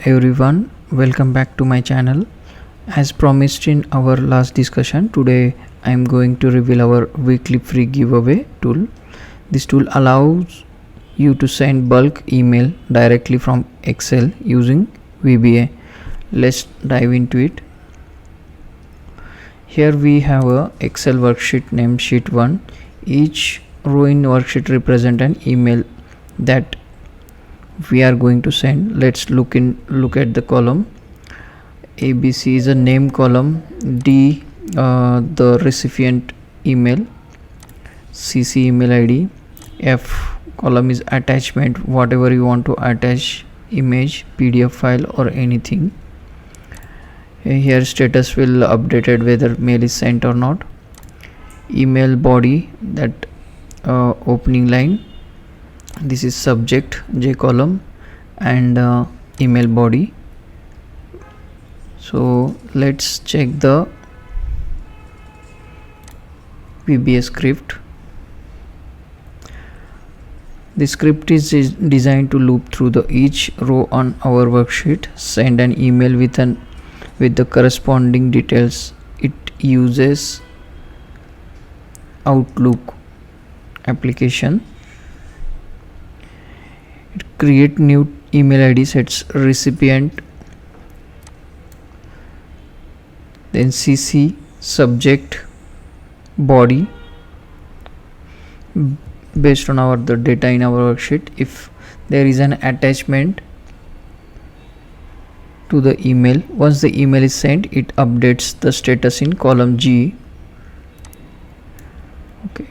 Everyone, welcome back to my channel. As promised in our last discussion, today I am going to reveal our weekly free giveaway tool. This tool allows you to send bulk email directly from Excel using VBA. Let's dive into it. Here we have a Excel worksheet named sheet 1. Each row in worksheet represents an email that we are going to send. Let's look at the column. ABC is a name column, D the recipient email, CC email ID, F column is attachment, whatever you want to attach, image, PDF file or anything. Here status will updated whether mail is sent or not. Email body, that opening line, this is subject, J column, and email body. So let's check the VBA script. The script is designed to loop through each row on our worksheet, send an email with the corresponding details. It uses Outlook application. It create new email ID, sets recipient, then CC, subject, body based on the data in our worksheet. If there is an attachment to the email, once the email is sent, it updates the status in column G. Okay.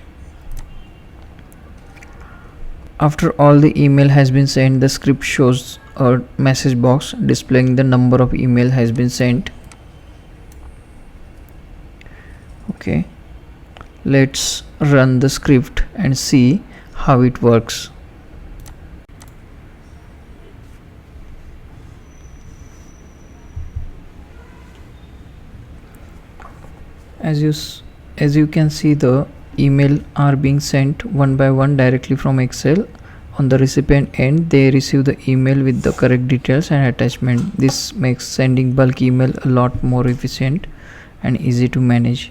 After all the email has been sent, the script shows a message box displaying the number of email has been sent. Okay, let's run the script and see how it works. As you can see, the email are being sent one by one directly from Excel. On the recipient end, they receive the email with the correct details and attachment. This makes sending bulk email a lot more efficient and easy to manage.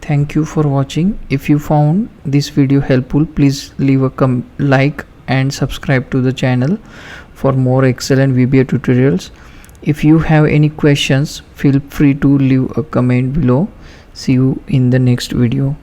Thank you for watching. If you found this video helpful, please leave a like and subscribe to the channel for more Excel and VBA tutorials. If you have any questions, feel free to leave a comment below. See you in the next video.